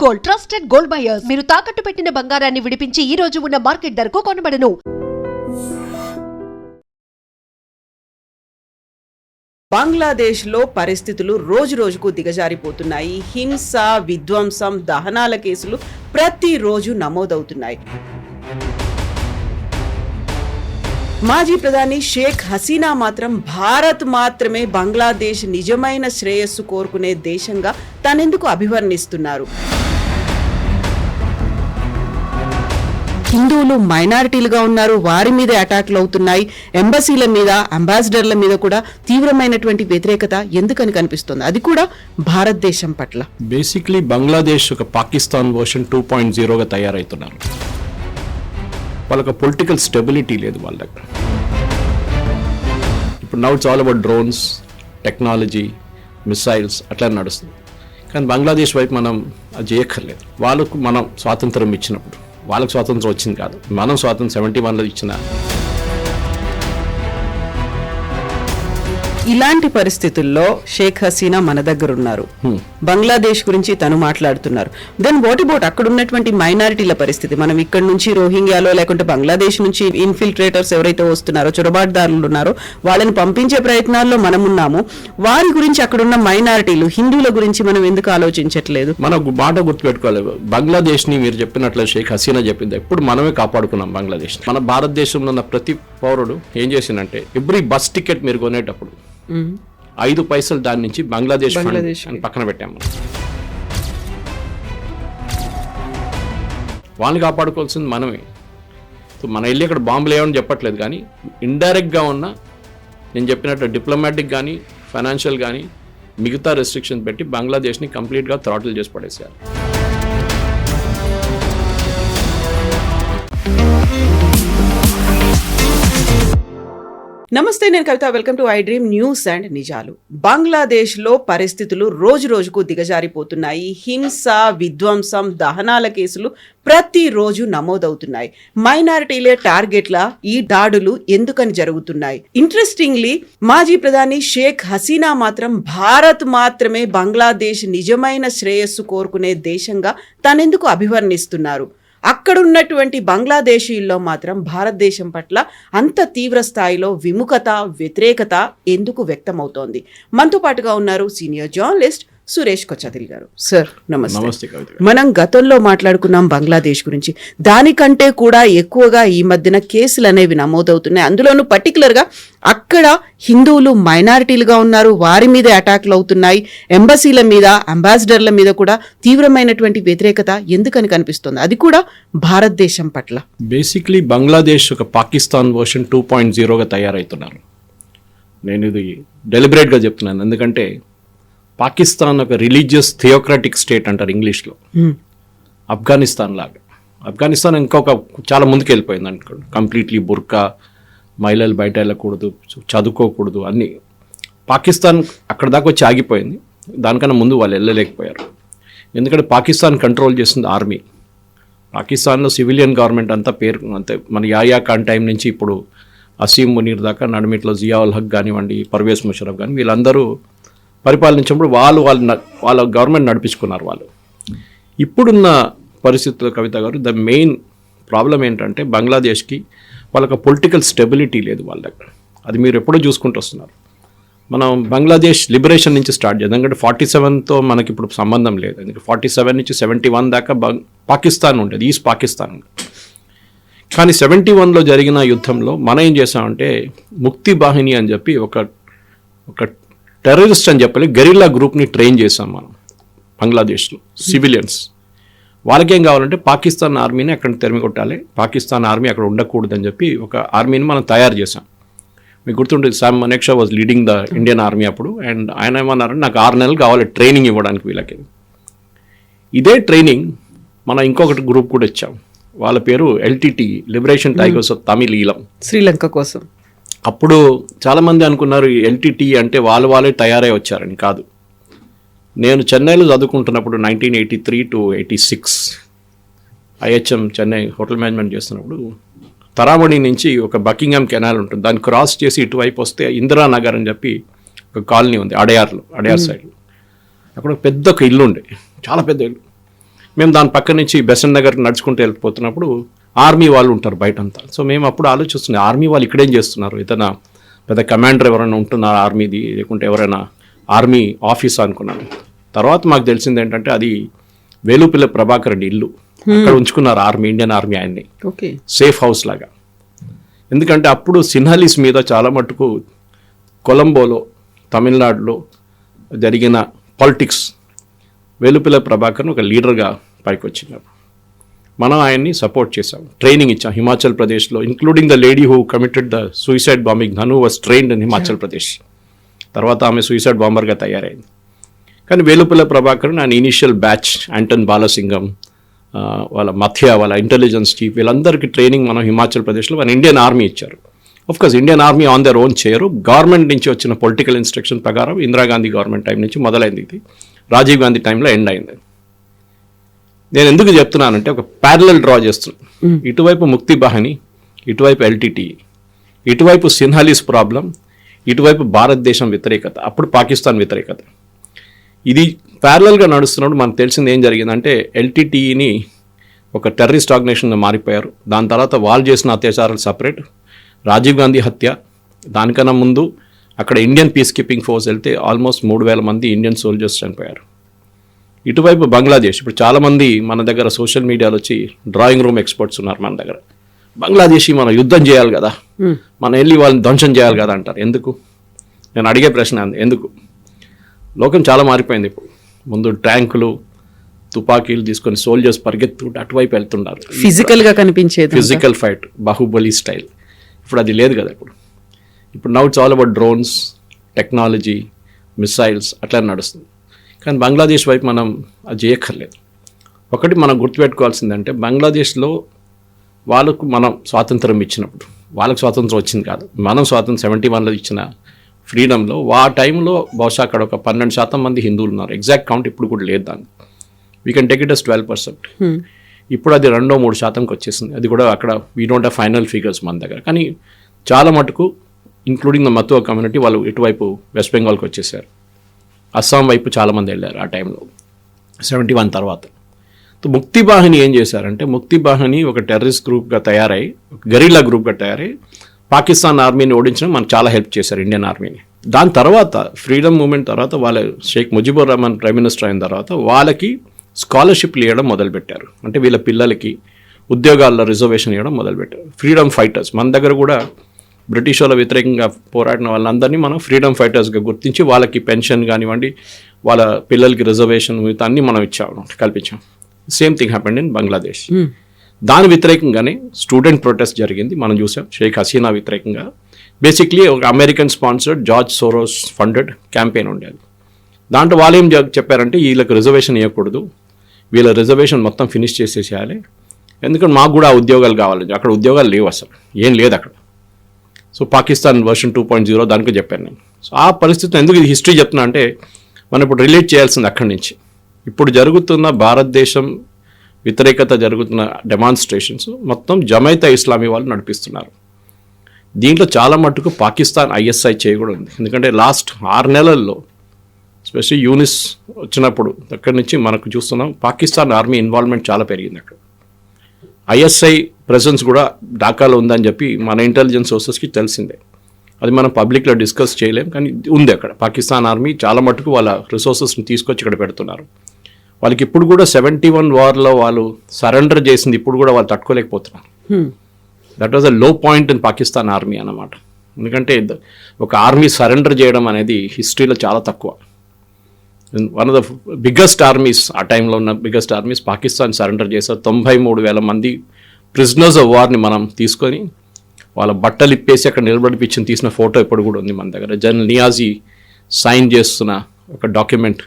Gold, trusted gold buyers. మీరు తాకట్టు పెట్టిన బంగారాన్ని విడిపించి ఈ రోజు ఉన్న మార్కెట్ ధరకు కొనబడను. బంగ్లాదేశ్లో పరిస్థితులు రోజురోజుకు దిగజారిపోతున్నాయి. హింస, విధ్వంసం, దహనాల కేసులు ప్రతిరోజు నమోదవుతున్నాయి. మాజీ ప్రధాని షేక్ హసీనా మాత్రం భారత్ మాత్రమే బంగ్లాదేశ్ నిజమైన శ్రేయస్సు కోరుకునే దేశంగా తనెందుకు అభివర్ణిస్తున్నారు? హిందువులు మైనారిటీలుగా ఉన్నారు, వారి మీద అటాక్లు అవుతున్నాయి. ఎంబసీల మీద, అంబాసిడర్ల మీద కూడా తీవ్రమైనటువంటి వ్యతిరేకత ఎందుకని కనిపిస్తుంది, అది కూడా భారతదేశం పట్ల. బేసిక్లీ బంగ్లాదేశ్ ఒక పాకిస్తాన్ వర్షన్ 2.0గా తయారవుతున్నారు. వాళ్ళకి పొలిటికల్ స్టెబిలిటీ లేదు వాళ్ళ దగ్గర. ఇప్పుడు now it's all about drones, technology, missiles అట్లా నడుస్తుంది. కానీ బంగ్లాదేశ్ వైపు మనం అది చేయక్కర్లేదు. వాళ్ళకు మనం స్వాతంత్రం ఇచ్చినప్పుడు, వాళ్ళకి స్వాతంత్రం వచ్చింది కాదు, మనం స్వాతంత్రం 71లో ఇచ్చిన. ఇలాంటి పరిస్థితుల్లో షేక్ హసీనా మన దగ్గర ఉన్నారు, బంగ్లాదేశ్ గురించి తను మాట్లాడుతున్నారు. దెన్ వాట్ అబౌట్ అక్కడ ఉన్నటువంటి మైనారిటీల పరిస్థితి? మనం ఇక్కడ నుంచి రోహింగ్యాలో లేకుంటే బంగ్లాదేశ్ నుంచి ఇన్ఫిల్ట్రేటర్స్ ఎవరైతే వస్తున్నారో, చొరబాటుదారులు ఉన్నారో, వాళ్ళని పంపించే ప్రయత్నాల్లో మనం ఉన్నాము. వారి గురించి, అక్కడున్న మైనారిటీలు, హిందువుల గురించి మనం ఎందుకు ఆలోచించట్లేదు? మన మాట గుర్తుపెట్టుకోవాలి. బంగ్లాదేశ్ ని మీరు చెప్పినట్లు షేక్ హసీనా చెప్పింది, ఎప్పుడు మనమే కాపాడుకున్నాం బంగ్లాదేశ్. మన భారతదేశంలో ఉన్న ప్రతి పౌరుడు ఏం చేసిందంటే, ఎవ్రీ బస్ టికెట్ మీరు కొనేటప్పుడు 5 పైసలు దాని నుంచి బంగ్లాదేశ్ అని పక్కన పెట్టాము. వాళ్ళని కాపాడుకోవాల్సింది మనమే. మన వెళ్ళి అక్కడ బాంబులు లేవని చెప్పట్లేదు, కానీ ఇండైరెక్ట్గా ఉన్న నేను చెప్పినట్టు డిప్లొమాటిక్ కానీ, ఫైనాన్షియల్ కానీ మిగతా రెస్ట్రిక్షన్ పెట్టి బంగ్లాదేశ్ని కంప్లీట్గా థ్రాటిల్ చేసి పడేశారు. నమస్తే, నేను Kavitha. Welcome to I dream news and నిజాలు. బంగ్లాదేశ్లో పరిస్థితులు రోజురోజుకు దిగజారిపోతున్నాయి. హింస, విధ్వంసం, దహనాల కేసులు ప్రతిరోజు నమోదవుతున్నాయి. మైనారిటీలే టార్గెట్ల ఈ దాడులు ఎందుకని జరుగుతున్నాయి? ఇంట్రెస్టింగ్లీ, మాజీ ప్రధాని షేక్ హసీనా మాత్రం భారత్ మాత్రమే బంగ్లాదేశ్ నిజమైన శ్రేయస్సు కోరుకునే దేశంగా తనెందుకు అభివర్ణిస్తున్నారు? అక్కడున్నటువంటి బంగ్లాదేశీల్లో మాత్రం భారతదేశం పట్ల అంత తీవ్ర స్థాయిలో విముఖత, వ్యతిరేకత ఎందుకు వ్యక్తమవుతోంది? మనతో పాటుగా ఉన్నారు సీనియర్ జర్నలిస్ట్ సురేష్ కొచ్చదిల్ గారు. సార్ నమస్తే. మనం గతంలో మాట్లాడుకున్నాం బంగ్లాదేశ్ గురించి. దానికంటే కూడా ఎక్కువగా ఈ మధ్యన కేసులు అనేవి నమోదవుతున్నాయి. అందులోనూ పర్టికులర్గా అక్కడ హిందువులు మైనారిటీలుగా ఉన్నారు, వారి మీద అటాక్లు అవుతున్నాయి. ఎంబసీల మీద, అంబాసిడర్ల మీద కూడా తీవ్రమైనటువంటి వ్యతిరేకత ఎందుకని కనిపిస్తుంది, అది కూడా భారతదేశం పట్ల. బేసిక్లీ బంగ్లాదేశ్ ఒక పాకిస్తాన్ వర్షన్ 2.0గా తయారవుతున్నారు. నేను ఇది డెలిబరేట్గా చెప్తున్నాను, ఎందుకంటే పాకిస్తాన్ ఒక రిలీజియస్ థియోక్రాటిక్ స్టేట్ అంటారు ఇంగ్లీష్లో. ఆఫ్ఘనిస్తాన్ లాగా. ఆఫ్ఘనిస్తాన్ ఇంకొక చాలా ముందుకు వెళ్ళిపోయింది అనుకోండి. కంప్లీట్లీ బుర్కా, మహిళలు బయట వెళ్ళకూడదు, చదువుకోకూడదు అన్నీ. పాకిస్తాన్ అక్కడ దాకా వచ్చి ఆగిపోయింది. దానికన్నా ముందు వాళ్ళు వెళ్ళలేకపోయారు. ఎందుకంటే పాకిస్తాన్ కంట్రోల్ చేస్తుంది ఆర్మీ. పాకిస్తాన్లో సివిలియన్ గవర్నమెంట్ అంతా పేరు అంతే. మన యాయా ఖాన్ టైం నుంచి ఇప్పుడు అసీం మునీర్ దాకా, నడిమిట్లో జియా ఉల్ హక్ కానివ్వండి, పర్వేజ్ ముషరఫ్ కానీ, వీళ్ళందరూ పరిపాలించినప్పుడు వాళ్ళ గవర్నమెంట్ నడిపించుకున్నారు వాళ్ళు. ఇప్పుడున్న పరిస్థితుల్లో కవిత గారు, ద మెయిన్ ప్రాబ్లం ఏంటంటే బంగ్లాదేశ్కి వాళ్ళకి పొలిటికల్ స్టెబిలిటీ లేదు వాళ్ళ దగ్గర. అది మీరు ఎప్పుడూ చూసుకుంటూ వస్తున్నారు. మనం బంగ్లాదేశ్ లిబరేషన్ నుంచి స్టార్ట్ చేద్దాం. ఎందుకంటే 47తో మనకి ఇప్పుడు సంబంధం లేదు. ఎందుకంటే 47 నుంచి 71 దాకా పాకిస్తాన్ ఉండేది, ఈస్ట్ పాకిస్తాన్ ఉండేది. కానీ 71లో జరిగిన యుద్ధంలో మనం ఏం చేసామంటే, ముక్తి బాహిని అని చెప్పి ఒక టెర్రరిస్ట్ అని చెప్పాలి గెరిల్లా గ్రూప్ని ట్రైన్ చేసాం మనం బంగ్లాదేశ్లో. సివిలియన్స్ వాళ్ళకేం కావాలంటే పాకిస్తాన్ ఆర్మీని అక్కడ తరిమి కొట్టాలి, పాకిస్తాన్ ఆర్మీ అక్కడ ఉండకూడదని చెప్పి ఒక ఆర్మీని మనం తయారు చేసాం. మీకు గుర్తుంటుంది, Sam Manekshaw was leading the Indian army అప్పుడు. అండ్ ఆయన ఏమన్నారంటే, నాకు 6 నెలలు కావాలి ట్రైనింగ్ ఇవ్వడానికి వీళ్ళకి. ఇదే ట్రైనింగ్ మనం ఇంకొకటి గ్రూప్ కూడా ఇచ్చాం. వాళ్ళ పేరు LTT, Liberation Tigers of Tamil Eelam, Sri Lanka కోసం. అప్పుడు చాలామంది అనుకున్నారు ఎల్టీటీ అంటే వాళ్ళే తయారై వచ్చారని. కాదు. నేను చెన్నైలో చదువుకుంటున్నప్పుడు 1983 to 86 IHM Chennai hotel management చేస్తున్నప్పుడు, తరామణి నుంచి ఒక బకింగ్హామ్ కెనాల్ ఉంటుంది, దాన్ని క్రాస్ చేసి ఇటువైపు వస్తే ఇందిరానగర్ అని చెప్పి ఒక కాలనీ ఉంది అడయార్ సైడ్లో. అక్కడ ఒక పెద్ద ఇల్లు ఉండే, చాలా పెద్ద ఇల్లు. మేము దాని పక్క నుంచి బెసన్ నగర్ నడుచుకుంటూ వెళ్ళిపోతున్నప్పుడు ఆర్మీ వాళ్ళు ఉంటారు బయటంతా. సో మేము అప్పుడు ఆలోచిస్తున్నాం, ఆర్మీ వాళ్ళు ఇక్కడేం చేస్తున్నారు, ఏదైనా పెద్ద కమాండర్ ఎవరైనా ఉంటున్నారా ఆర్మీది, లేకుంటే ఎవరైనా ఆర్మీ ఆఫీస్ అనుకున్నాను. తర్వాత మాకు తెలిసింది ఏంటంటే అది వేలుపిల్ల ప్రభాకర్ రెడ్డి ఇల్లు, అక్కడ ఉంచుకున్నారు ఆర్మీ, ఇండియన్ ఆర్మీ ఆయన్ని ఓకే సేఫ్ హౌస్ లాగా. ఎందుకంటే అప్పుడు సిన్హాలీస్ మీద చాలా మటుకు కొలంబోలో తమిళనాడులో జరిగిన పాలిటిక్స్ వేలుపిల్ల ప్రభాకర్ని ఒక లీడర్గా పైకి వచ్చినారు. మనం ఆయన్ని సపోర్ట్ చేసాం, ట్రైనింగ్ ఇచ్చాం హిమాచల్ ప్రదేశ్లో, including the lady who committed the suicide bombing, Dhanu was trained in Himachal Pradesh. తర్వాత ఆమె సూసైడ్ బాంబర్గా తయారైంది. కానీ వేలుపిల్ల ప్రభాకర్ ఆయన ఇనీషియల్ బ్యాచ్ యాంటన్ బాలసింగం, వాళ్ళ మథ్య, వాళ్ళ ఇంటెలిజెన్స్ చీఫ్, వీళ్ళందరికీ ట్రైనింగ్ మనం హిమాచల్ ప్రదేశ్లో మన ఇండియన్ ఆర్మీ ఇచ్చారు. Course Indian army on their own చేయరు, గవర్నమెంట్ నుంచి వచ్చిన పొలిటికల్ ఇన్స్ట్రక్షన్ ప్రకారం ఇందిరాగాంధీ గవర్నమెంట్ టైం నుంచి మొదలైంది, ఇది రాజీవ్ గాంధీ టైంలో ఎండ్ అయింది. నేను ఎందుకు చెప్తున్నానంటే ఒక ప్యారలల్ డ్రా చేస్తున్నాను, ఇటువైపు ముక్తి బాహిని, ఇటువైపు ఎల్టీటీ, ఇటువైపు సిన్హాలీస్ ప్రాబ్లం, ఇటువైపు భారతదేశం వ్యతిరేకత, అప్పుడు పాకిస్తాన్ వ్యతిరేకత. ఇది ప్యారలల్గా నడుస్తున్నప్పుడు మనకు తెలిసింది ఏం జరిగిందంటే ఎల్టీటీని ఒక టెర్రరిస్ట్ ఆర్గనైజేషన్గా మారిపోయారు. దాని తర్వాత వాళ్ళు చేసిన అత్యాచారాలు సపరేట్, రాజీవ్ గాంధీ హత్య, దానికన్నా ముందు అక్కడ ఇండియన్ పీస్ కీపింగ్ ఫోర్స్ వెళ్తే ఆల్మోస్ట్ 3,000 మంది ఇండియన్ సోల్జర్స్ చనిపోయారు. ఇటువైపు బంగ్లాదేశ్, ఇప్పుడు చాలామంది మన దగ్గర సోషల్ మీడియాలో వచ్చి డ్రాయింగ్ రూమ్ ఎక్స్పర్ట్స్ ఉన్నారు మన దగ్గర, బంగ్లాదేశీ మనం యుద్ధం చేయాలి కదా, మనం వెళ్ళి వాళ్ళని ధ్వంసం చేయాలి కదా అంటారు. ఎందుకు? నేను అడిగే ప్రశ్న ఎందుకు? లోకం చాలా మారిపోయింది ఇప్పుడు. ముందు ట్యాంకులు తుపాకీలు తీసుకొని సోల్జర్స్ పరిగెత్తుకుంటూ అటువైపు వెళ్తున్నారు, ఫిజికల్గా కనిపించేది, ఫిజికల్ ఫైట్, బాహుబలి స్టైల్. ఇప్పుడు అది లేదు కదా. ఇప్పుడు now it's all about drones, technology, missiles అట్లా నడుస్తుంది. కానీ బంగ్లాదేశ్ వైపు మనం అది చేయక్కర్లేదు. ఒకటి మనం గుర్తుపెట్టుకోవాల్సిందంటే బంగ్లాదేశ్లో వాళ్ళకు మనం స్వాతంత్రం ఇచ్చినప్పుడు, వాళ్ళకు స్వాతంత్రం వచ్చింది కాదు, మనం స్వాతంత్రం 71లో ఇచ్చిన ఫ్రీడంలో ఆ టైంలో బహుశా అక్కడ ఒక 12% మంది హిందువులు ఉన్నారు. ఎగ్జాక్ట్ కౌంట్ ఇప్పుడు కూడా లేదు దాన్ని, we can take it as 12%. ఇప్పుడు అది 2-3% వచ్చేసింది. అది కూడా అక్కడ we don't have final figures మన దగ్గర. కానీ చాలా మటుకు ఇంక్లూడింగ్ ద మతువా కమ్యూనిటీ వాళ్ళు ఇటువైపు వెస్ట్ బెంగాల్కి వచ్చేసారు. అస్సాం వైపు చాలామంది వెళ్ళారు ఆ టైంలో 71 తర్వాత. ముక్తి బాహిని ఏం చేశారంటే, ముక్తి బాహిని ఒక టెర్రరిస్ట్ గ్రూప్గా తయారై, ఒక గెరిల్లా గ్రూప్గా తయారై పాకిస్తాన్ ఆర్మీని ఓడించడం మనకు చాలా హెల్ప్ చేశారు, ఇండియన్ ఆర్మీని. దాని తర్వాత ఫ్రీడమ్ మూమెంట్ తర్వాత వాళ్ళ షేక్ ముజిబుర్ రహమాన్ ప్రైమ్ మినిస్టర్ అయిన తర్వాత వాళ్ళకి స్కాలర్షిప్లు ఇవ్వడం మొదలుపెట్టారు. అంటే వీళ్ళ పిల్లలకి ఉద్యోగాల్లో రిజర్వేషన్ ఇవ్వడం మొదలుపెట్టారు. ఫ్రీడమ్ ఫైటర్స్ మన దగ్గర కూడా బ్రిటిష్ వాళ్ళ వ్యతిరేకంగా పోరాడిన వాళ్ళందరినీ మనం ఫ్రీడమ్ ఫైటర్స్గా గుర్తించి వాళ్ళకి పెన్షన్ కానివ్వండి, వాళ్ళ పిల్లలకి రిజర్వేషన్ మిగతా అన్నీ మనం కల్పించాం. Same thing happened in Bangladesh. దాని వ్యతిరేకంగానే స్టూడెంట్ ప్రొటెస్ట్ జరిగింది, మనం చూసాం. షేక్ హసీనా వ్యతిరేకంగా బేసిక్లీ ఒక American sponsored George Soros funded campaign ఉండేది. దాంట్లో వాళ్ళు ఏం చెప్పారంటే వీళ్ళకి రిజర్వేషన్ ఇవ్వకూడదు, వీళ్ళ రిజర్వేషన్ మొత్తం ఫినిష్ చేసేసేయాలి, ఎందుకంటే మాకు కూడా ఉద్యోగాలు కావాలి. అక్కడ ఉద్యోగాలు లేవు, అసలు ఏం లేదు అక్కడ. సో పాకిస్తాన్ వర్షన్ 2.0 దానికి చెప్పాను నేను. సో ఆ పరిస్థితి ఎందుకు ఇది హిస్టరీ చెప్తున్నా అంటే, మనం ఇప్పుడు రిలేట్ చేయాల్సింది అక్కడి నుంచి. ఇప్పుడు జరుగుతున్న భారతదేశం వ్యతిరేకత జరుగుతున్న డెమాన్స్ట్రేషన్స్ మొత్తం జమైతా ఇస్లామీ వాళ్ళు నడిపిస్తున్నారు. దీంట్లో చాలా మట్టుకు పాకిస్తాన్ ISI చేయి కూడా ఉంది. ఎందుకంటే లాస్ట్ 6 నెలల్లో స్పెషల్లీ యూనిస్ వచ్చినప్పుడు అక్కడి నుంచి మనకు చూస్తున్నాం పాకిస్తాన్ ఆర్మీ ఇన్వాల్వ్మెంట్ చాలా పెరిగింది. అక్కడ ISI ప్రెసెన్స్ కూడా ఢాకాలో ఉందని చెప్పి మన ఇంటెలిజెన్స్ సోర్సెస్కి తెలిసిందే. అది మనం పబ్లిక్లో డిస్కస్ చేయలేం, కానీ ఉంది అక్కడ. పాకిస్తాన్ ఆర్మీ చాలా మట్టుకు వాళ్ళ రిసోర్సెస్ని తీసుకొచ్చి ఇక్కడ పెడుతున్నారు. వాళ్ళకి ఇప్పుడు కూడా 71 వార్లో వాళ్ళు సరెండర్ చేసింది ఇప్పుడు కూడా వాళ్ళు తట్టుకోలేకపోతున్నారు. దట్ వాజ్ అ లో పాయింట్ ఇన్ పాకిస్తాన్ ఆర్మీ అన్నమాట. ఎందుకంటే ఒక ఆర్మీ సరెండర్ చేయడం అనేది హిస్టరీలో చాలా తక్కువ. One of the biggest armies, ఆ టైంలో ఉన్న బిగ్గెస్ట్ ఆర్మీస్ పాకిస్తాన్ సరెండర్ చేశారు. 93,000 మంది ప్రిజనర్స్ ఆఫ్ వార్ని మనం తీసుకొని వాళ్ళ బట్టలు ఇప్పేసి అక్కడ నిలబడిపించి తీసిన ఫోటో ఇప్పుడు కూడా ఉంది మన దగ్గర. జనరల్ నియాజీ సైన్ చేస్తున్న ఒక డాక్యుమెంట్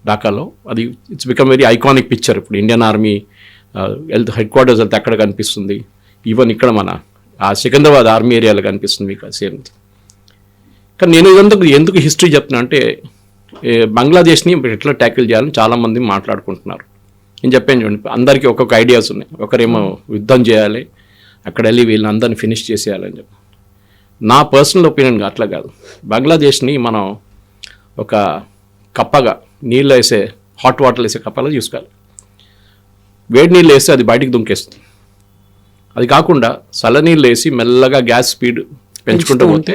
ఢాకాలో. అది it's become very iconic picture. ఇప్పుడు ఇండియన్ ఆర్మీ హెడ్ క్వార్టర్స్ వెళ్తే అక్కడ కనిపిస్తుంది. ఈవెన్ ఇక్కడ మన ఆ సికింద్రాబాద్ ఆర్మీ ఏరియాలో కనిపిస్తుంది మీకు సేమ్. కానీ నేను ఎందుకు హిస్టరీ చెప్తున్నా అంటే, బంగ్లాదేశ్ని ఎట్లా ట్యాకిల్ చేయాలని చాలామంది మాట్లాడుకుంటున్నారు. నేను చెప్పాను చూడండి, అందరికీ ఒక్కొక్క ఐడియాస్ ఉన్నాయి. ఒకరేమో యుద్ధం చేయాలి, అక్కడ వెళ్ళి వీళ్ళందరినీ ఫినిష్ చేసేయాలని చెప్పి. నా పర్సనల్ ఒపీనియన్గా అట్లా కాదు. బంగ్లాదేశ్ని మనం ఒక కప్పగా నీళ్ళు వేసే హాట్ వాటర్ వేసే కప్పగా చూసుకోవాలి. వేడి నీళ్ళు వేస్తే అది బయటికి దుంకేస్తుంది. అది కాకుండా చల్లనీళ్ళు వేసి మెల్లగా గ్యాస్ స్పీడ్ పెంచుకుంటూ పోతే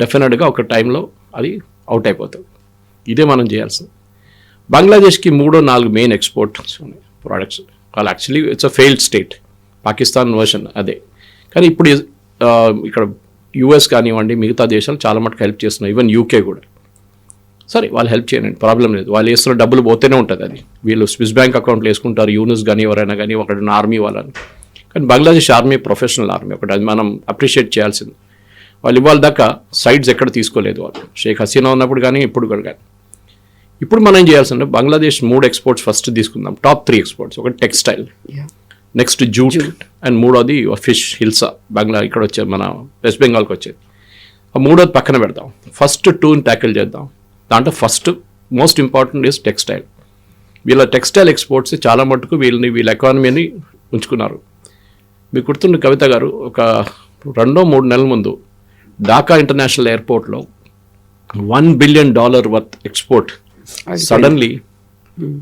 డెఫినెట్గా ఒక టైంలో అది అవుట్ అయిపోతుంది. ఇదే మనం చేయాల్సింది. బంగ్లాదేశ్కి 3-4 మెయిన్ ఎక్స్పోర్ట్స్ ఉన్నాయి ప్రోడక్ట్స్. వాళ్ళు actually it's a failed state, Pakistan version అదే. కానీ ఇప్పుడు ఇక్కడ యూఎస్ కానివ్వండి, మిగతా దేశాలు చాలా మటుకు హెల్ప్ చేస్తున్నాయి, ఈవెన్ యూకే కూడా. సరే వాళ్ళు హెల్ప్ చేయండి, ప్రాబ్లం లేదు. వాళ్ళు వేస్తున్న డబ్బులు పోతేనే ఉంటుంది. అది వీళ్ళు స్విస్ బ్యాంక్ అకౌంట్లో వేసుకుంటారు, యూనిస్ కానీ ఎవరైనా కానీ, ఒకటి ఆర్మీ వాళ్ళని. కానీ బంగ్లాదేశ్ ఆర్మీ ప్రొఫెషనల్ ఆర్మీ ఒకటి, అది మనం అప్రిషియేట్ చేయాల్సింది. వాళ్ళు ఇవాళ దాకా సైడ్స్ ఎక్కడ తీసుకోలేదు వాళ్ళు, షేక్ హసీనా ఉన్నప్పుడు కానీ ఇప్పుడు కూడా కానీ. ఇప్పుడు మనం ఏం చేయాల్సింటే బంగ్లాదేశ్ 3 ఎక్స్పోర్ట్స్ ఫస్ట్ తీసుకుందాం, టాప్ 3 ఎక్స్పోర్ట్స్. ఒకటి టెక్స్టైల్, నెక్స్ట్ జూట్, అండ్ మూడోది ఫిష్, హిల్సా. ఇక్కడ వచ్చేది మన వెస్ట్ బెంగాల్కి వచ్చేది. ఆ మూడోది పక్కన పెడదాం, ఫస్ట్ 2ని ట్యాకిల్ చేద్దాం. దాంట్లో first most important is textile. వీళ్ళ టెక్స్టైల్ ఎక్స్పోర్ట్స్ చాలా మటుకు వీళ్ళ ఎకానమీని ఉంచుకున్నారు. మీకు గుర్తుండే కవిత గారు, ఒక 2-3 నెలల ముందు ఢాకా ఇంటర్నేషనల్ ఎయిర్పోర్ట్లో $1 బిలియన్ వర్త్ ఎక్స్పోర్ట్ సడన్లీ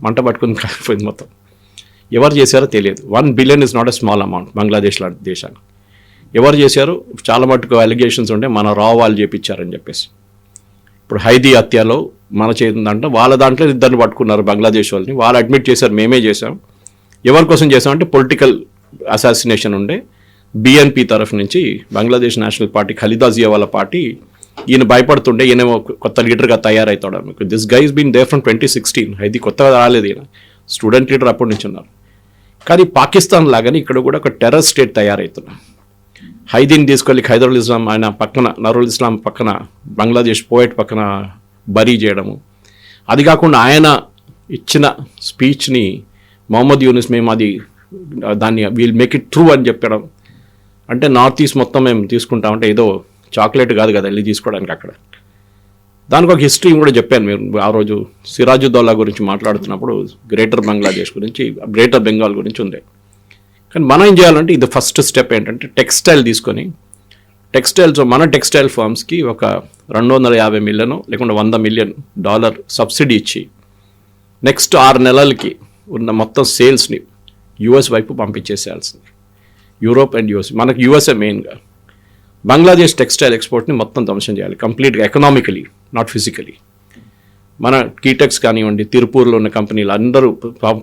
మంట పట్టుకుని కాలిపోయింది మొత్తం. ఎవరు చేశారో తెలియదు. 1 billion is not a small amount Bangladesh లాంటి దేశానికి. ఎవరు చేశారు? చాలా మటుకు అలిగేషన్స్ ఉంటే మన వాళ్ళు చేపించారని చెప్పేసి. ఇప్పుడు హైదీ హత్యలో మన చేతుందంటే వాళ్ళ దాంట్లో 2 పట్టుకున్నారు బంగ్లాదేశ్ వాళ్ళని. వాళ్ళు అడ్మిట్ చేశారు, మేమే చేసాం. ఎవరి కోసం చేసామంటే పొలిటికల్ అసాసినేషన్ ఉండే బిఎన్పి తరఫు నుంచి బంగ్లాదేశ్ నేషనల్ పార్టీ, ఖలీదా జియా వాళ్ళ పార్టీ. ఈయన భయపడుతుండే ఈయన కొత్త లీడర్గా తయారవుతాడు. మీకు this guy been there from 2016. హైదీ కొత్తగా రాలేదు, ఈయన స్టూడెంట్ లీడర్ అప్పటి నుంచి ఉన్నారు. కానీ పాకిస్తాన్ లాగానే ఇక్కడ కూడా ఒక టెర్రర్ స్టేట్ తయారవుతున్నారు. హైదీని తీసుకెళ్ళి ఖైదరుల్ ఇస్లాం ఆయన పక్కన, నరుల్ ఇస్లాం పక్కన, బంగ్లాదేశ్ పోయట్ పక్కన బరీ చేయడము. అది కాకుండా ఆయన ఇచ్చిన స్పీచ్ని మొహమ్మద్ యూనిస్ మేము దాన్ని వీల్ మేక్ ఇట్ ట్రూ అని చెప్పడం. అంటే నార్త్ ఈస్ట్ మొత్తం మేము తీసుకుంటామంటే ఏదో చాక్లెట్ కాదు కదా వెళ్ళి తీసుకోవడానికి అక్కడ. దానికి ఒక హిస్టరీ కూడా చెప్పాను. మీరు ఆ రోజు సిరాజుద్దౌలా గురించి మాట్లాడుతున్నప్పుడు గ్రేటర్ బంగ్లాదేశ్ గురించి, గ్రేటర్ బెంగాల్ గురించి ఉంది. కానీ మనం ఏం చేయాలంటే ఇది ఫస్ట్ స్టెప్ ఏంటంటే టెక్స్టైల్ తీసుకొని, టెక్స్టైల్స్ మన టెక్స్టైల్ ఫార్మ్స్కి ఒక $250 మిలియన్ లేకుంటే $100 మిలియన్ సబ్సిడీ ఇచ్చి నెక్స్ట్ 6 నెలలకి ఉన్న మొత్తం సేల్స్ని యూఎస్ వైపు పంపించేసేయాల్సింది. యూరోప్ అండ్ యూఎస్, మనకు యూఎస్ఏ మెయిన్గా. బంగ్లాదేశ్ టెక్స్టైల్ ఎక్స్పోర్ట్ని మొత్తం ధ్వంసం చేయాలి కంప్లీట్గా, ఎకనామికలీ నాట్ ఫిజికలీ. మన కీటెక్స్ కానివ్వండి, తిరుపూర్లో ఉన్న కంపెనీలు అందరూ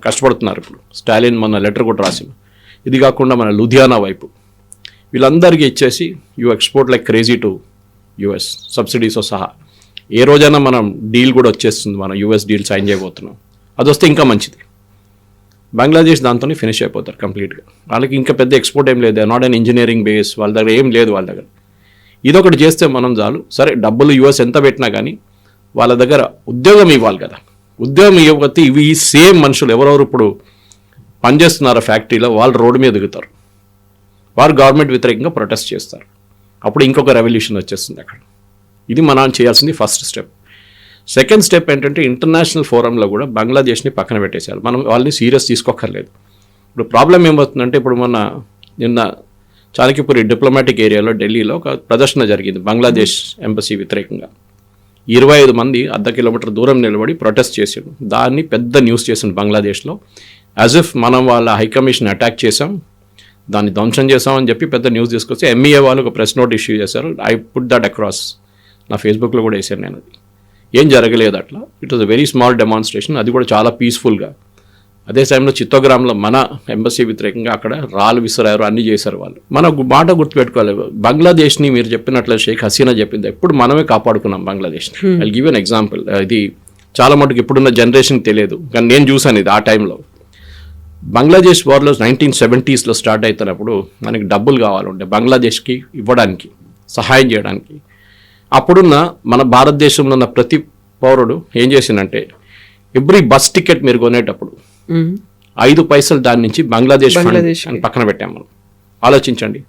కష్టపడుతున్నారు. ఇప్పుడు స్టాలిన్ మొన్న లెటర్ కూడా రాసింది. ఇది కాకుండా మన లుధియానా వైపు వీళ్ళందరికీ ఇచ్చేసి you export like crazy to US, సబ్సిడీస్తో సహా. ఏ రోజైనా మనం డీల్ కూడా వచ్చేస్తుంది, మనం యూఎస్ డీల్ సైన్ చేయబోతున్నాం. అది వస్తే ఇంకా మంచిది. బంగ్లాదేశ్ దాంతోనే ఫినిష్ అయిపోతారు కంప్లీట్గా. వాళ్ళకి ఇంకా పెద్ద ఎక్స్పోర్ట్ ఏం లేదు, నాట్ అన్ ఇంజనీరింగ్ బేస్, వాళ్ళ దగ్గర ఏం లేదు వాళ్ళ దగ్గర. ఇదొకటి చేస్తే మనం చాలు. సరే డబ్బులు యూఎస్ ఎంత పెట్టినా కానీ వాళ్ళ దగ్గర ఉద్యోగం ఇవ్వాలి కదా. ఉద్యోగం ఇవ్వకపోతే ఇవి ఈ సేమ్ మనుషులు ఎవరెవరు ఇప్పుడు పనిచేస్తున్నారో ఫ్యాక్టరీలో వాళ్ళు రోడ్డు మీద దిగుతారు, వారు గవర్నమెంట్ వ్యతిరేకంగా ప్రొటెస్ట్ చేస్తారు. అప్పుడు ఇంకొక రెవల్యూషన్ వచ్చేస్తుంది అక్కడ. ఇది మనం చేయాల్సింది ఫస్ట్ స్టెప్. సెకండ్ స్టెప్ ఏంటంటే ఇంటర్నేషనల్ ఫోరంలో కూడా బంగ్లాదేశ్ని పక్కన పెట్టేసేయాలి. మనం వాళ్ళని సీరియస్ తీసుకోక్కర్లేదు. ఇప్పుడు ప్రాబ్లం ఏమవుతుందంటే, ఇప్పుడు నిన్న చాణక్యపురి డిప్లొమాటిక్ ఏరియాలో ఢిల్లీలో ఒక ప్రదర్శన జరిగింది బంగ్లాదేశ్ ఎంబసీ వ్యతిరేకంగా. 25 మంది 1/2 కిలోమీటర్ దూరం నిలబడి ప్రొటెస్ట్ చేసాడు. దాన్ని పెద్ద న్యూస్ చేసింది బంగ్లాదేశ్లో. యాజ్ ఇఫ్ మనం వాళ్ళ హైకమిషన్ అటాక్ చేసాం, దాన్ని ధ్వంసం చేసామని చెప్పి పెద్ద న్యూస్ తీసుకొచ్చి ఎంఈఏ వాళ్ళు ఒక ప్రెస్ నోట్ ఇష్యూ చేశారు. ఐ పుట్ దట్ అక్రాస్, నా ఫేస్బుక్లో కూడా వేసాను నేను. అది ఏం జరగలేదు అట్లా. It was a very small demonstration, అది కూడా చాలా పీస్ఫుల్గా. అదే టైంలో చిత్తోగ్రామ్లో మన ఎంబసీ వ్యతిరేకంగా అక్కడ రాళ్ళు విసిరారు, అన్నీ చేశారు వాళ్ళు. మన మాట గుర్తుపెట్టుకోవాలి, బంగ్లాదేశ్ని మీరు చెప్పినట్లు షేక్ హసీనా చెప్పింది, ఎప్పుడు మనమే కాపాడుకున్నాం బంగ్లాదేశ్ని. I give an example. ఇది చాలా మటుకు ఇప్పుడున్న జనరేషన్కి తెలియదు, కానీ నేను చూసాను ఇది ఆ టైంలో. బంగ్లాదేశ్ వార్లో 1970s స్టార్ట్ అవుతున్నప్పుడు మనకి డబ్బులు కావాలంటే బంగ్లాదేశ్కి ఇవ్వడానికి, సహాయం చేయడానికి. అప్పుడున్న మన భారతదేశంలో ఉన్న ప్రతి పౌరుడు ఏం చేసిందంటే, ఎవ్రీ బస్ టికెట్ మీరు కొనేటప్పుడు 5 పైసలు దాని నుంచి బంగ్లాదేశ్ అని పక్కన పెట్టాము మనం. ఆలోచించండి,